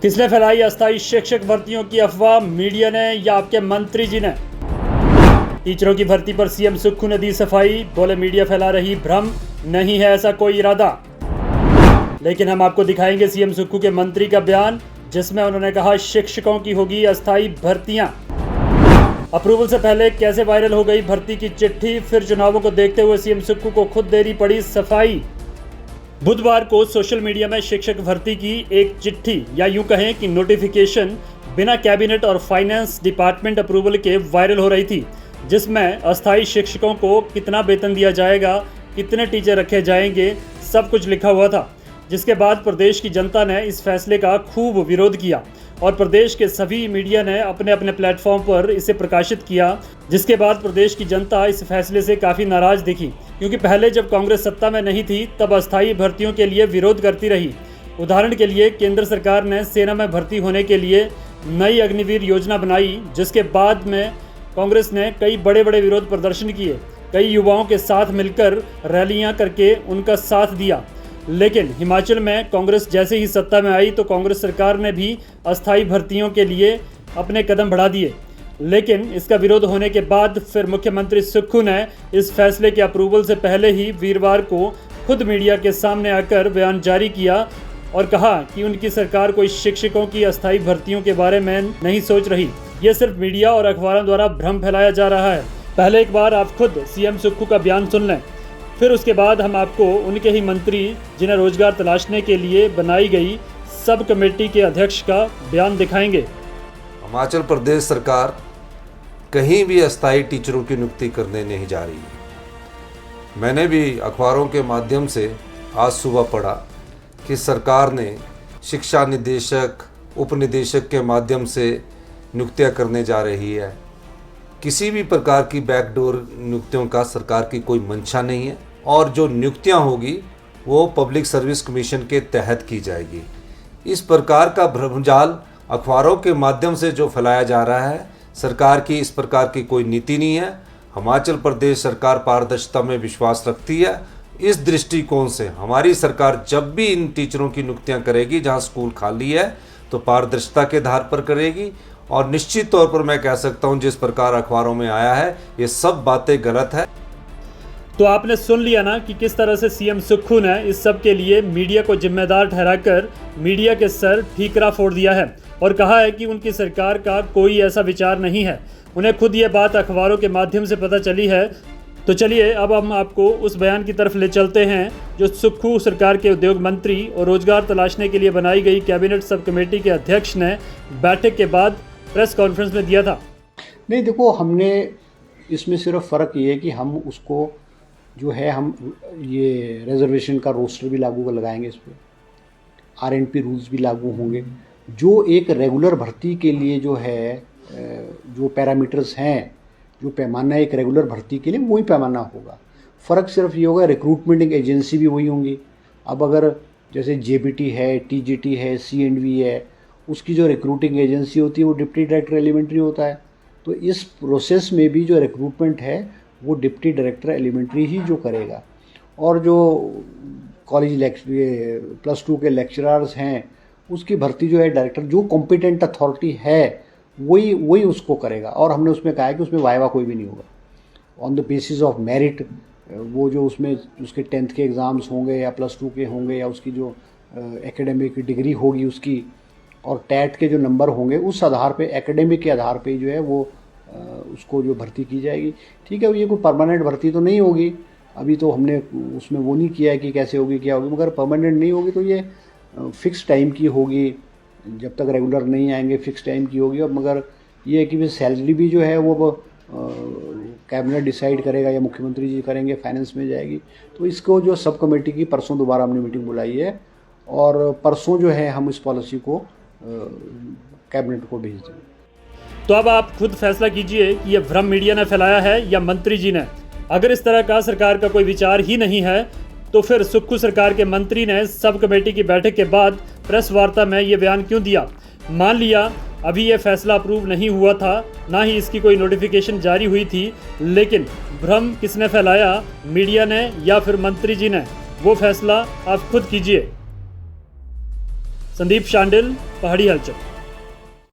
किसने फैलाई अस्थायी शिक्षक भर्तियों की अफवाह, मीडिया ने या आपके मंत्री जी ने? टीचरों की भर्ती पर सीएम सुक्खू ने दी सफाई, बोले मीडिया फैला रही भ्रम, नहीं है ऐसा कोई इरादा। लेकिन हम आपको दिखाएंगे सीएम सुक्खू के मंत्री का बयान, जिसमें उन्होंने कहा शिक्षकों की होगी अस्थायी भर्तियां। अप्रूवल से पहले कैसे वायरल हो गई भर्ती की चिट्ठी, फिर चुनावों को देखते हुए सीएम सुक्खू को खुद देनी पड़ी सफाई। बुधवार को सोशल मीडिया में शिक्षक भर्ती की एक चिट्ठी या यूं कहें कि नोटिफिकेशन बिना कैबिनेट और फाइनेंस डिपार्टमेंट अप्रूवल के वायरल हो रही थी, जिसमें अस्थायी शिक्षकों को कितना वेतन दिया जाएगा, कितने टीचर रखे जाएंगे, सब कुछ लिखा हुआ था। जिसके बाद प्रदेश की जनता ने इस फैसले का खूब विरोध किया और प्रदेश के सभी मीडिया ने अपने अपने प्लेटफॉर्म पर इसे प्रकाशित किया। जिसके बाद प्रदेश की जनता इस फैसले से काफ़ी नाराज दिखी, क्योंकि पहले जब कांग्रेस सत्ता में नहीं थी तब अस्थायी भर्तियों के लिए विरोध करती रही। उदाहरण के लिए केंद्र सरकार ने सेना में भर्ती होने के लिए नई अग्निवीर योजना बनाई, जिसके बाद में कांग्रेस ने कई बड़े बड़े विरोध प्रदर्शन किए, कई युवाओं के साथ मिलकर रैलियां करके उनका साथ दिया। लेकिन हिमाचल में कांग्रेस जैसे ही सत्ता में आई तो कांग्रेस सरकार ने भी अस्थायी भर्तियों के लिए अपने कदम बढ़ा दिए। लेकिन इसका विरोध होने के बाद फिर मुख्यमंत्री सुक्खू ने इस फैसले के अप्रूवल से पहले ही वीरवार को खुद मीडिया के सामने आकर बयान जारी किया और कहा कि उनकी सरकार कोई शिक्षकों की अस्थायी भर्तियों के बारे में नहीं सोच रही। ये सिर्फ मीडिया और अखबारों द्वारा भ्रम फैलाया जा रहा है। पहले एक बार आप खुद सीएम सुक्खू का बयान सुन लें, फिर उसके बाद हम आपको उनके ही मंत्री जिन्हें रोजगार तलाशने के लिए बनाई गई सब कमेटी के अध्यक्ष का बयान दिखाएंगे। हिमाचल प्रदेश सरकार कहीं भी अस्थायी टीचरों की नियुक्ति करने नहीं जा रही है। मैंने भी अखबारों के माध्यम से आज सुबह पढ़ा कि सरकार ने शिक्षा निदेशक, उपनिदेशक के माध्यम से नियुक्तियां करने जा रही है। किसी भी प्रकार की बैकडोर नियुक्तियों का सरकार की कोई मंशा नहीं है और जो नियुक्तियां होगी वो पब्लिक सर्विस कमीशन के तहत की जाएगी। इस प्रकार का भ्रमजाल अखबारों के माध्यम से जो फैलाया जा रहा है, सरकार की इस प्रकार की कोई नीति नहीं है। हिमाचल प्रदेश सरकार पारदर्शिता में विश्वास रखती है। इस दृष्टिकोण से हमारी सरकार जब भी इन टीचरों की नियुक्तियां करेगी जहां स्कूल खाली है तो पारदर्शिता के आधार पर करेगी। और निश्चित तौर पर मैं कह सकता हूं जिस प्रकार अखबारों में आया है ये सब बातें गलत है। तो आपने सुन लिया ना कि किस तरह से सीएम सुक्खू ने इस सब के लिए मीडिया को जिम्मेदार ठहराकर मीडिया के सर ठीकरा फोड़ दिया है और कहा है कि उनकी सरकार का कोई ऐसा विचार नहीं है। उन्हें खुद ये बात अखबारों के माध्यम से पता चली है। तो चलिए अब हम आपको उस बयान की तरफ ले चलते हैं जो सुक्खू सरकार के उद्योग मंत्री और रोजगार तलाशने के लिए बनाई गई कैबिनेट सब कमेटी के अध्यक्ष ने बैठक के बाद प्रेस कॉन्फ्रेंस में दिया था। नहीं, देखो, हमने इसमें सिर्फ फ़र्क ये है कि हम उसको जो है हम ये रिजर्वेशन का रोस्टर भी लागू लगाएंगे, इस पर आरएनपी रूल्स भी लागू होंगे। जो एक रेगुलर भर्ती के लिए जो है जो पैरामीटर्स हैं, जो पैमाना एक रेगुलर भर्ती के लिए वही पैमाना होगा। फ़र्क सिर्फ ये होगा रिक्रूटमेंट एजेंसी भी वही होंगी। अब अगर जैसे जेबीटी है, टीजीटी है, सीएंडवी है, उसकी जो रिक्रूटिंग एजेंसी होती है वो डिप्टी डायरेक्टर एलिमेंट्री होता है। तो इस प्रोसेस में भी जो रिक्रूटमेंट है वो डिप्टी डायरेक्टर एलिमेंट्री ही जो करेगा। और जो कॉलेज +2 के लेक्चरर्स हैं उसकी भर्ती जो है डायरेक्टर, जो कॉम्पिटेंट अथॉरिटी है वही उसको करेगा। और हमने उसमें कहा है कि उसमें वाइवा कोई भी नहीं होगा। On the basis of merit वो जो उसमें उसके 10th के एग्ज़ाम्स होंगे या +2 के होंगे या उसकी जो एकेडमिक डिग्री होगी उसकी और टैट के जो नंबर होंगे उस आधार पे, एकेडमिक के आधार पे जो है वो उसको जो भर्ती की जाएगी। ठीक है, ये कोई परमानेंट भर्ती तो नहीं होगी। अभी तो हमने उसमें वो नहीं किया है कि कैसे होगी क्या होगी, मगर परमानेंट नहीं होगी तो ये फ़िक्स टाइम की होगी। जब तक रेगुलर नहीं आएंगे फ़िक्स टाइम की होगी। और मगर ये है कि सैलरी भी जो है वो कैबिनेट डिसाइड करेगा या मुख्यमंत्री जी करेंगे, फाइनेंस में जाएगी। तो इसको जो सब कमेटी की परसों दोबारा हमने मीटिंग बुलाई है और परसों जो है हम इस पॉलिसी को कैबिनेट को भेज देंगे। तो अब आप खुद फैसला कीजिए कि यह भ्रम मीडिया ने फैलाया है या मंत्री जी ने। अगर इस तरह का सरकार का कोई विचार ही नहीं है तो फिर सुक्खू सरकार के मंत्री ने सब कमेटी की बैठक के बाद प्रेस वार्ता में ये बयान क्यों दिया? मान लिया अभी ये फैसला अप्रूव नहीं हुआ था, ना ही इसकी कोई नोटिफिकेशन जारी हुई थी, लेकिन भ्रम किसने फैलाया, मीडिया ने या फिर मंत्री जी ने? वो फैसला आप खुद कीजिए। संदीप शांडिल, पहाड़ी हलचल।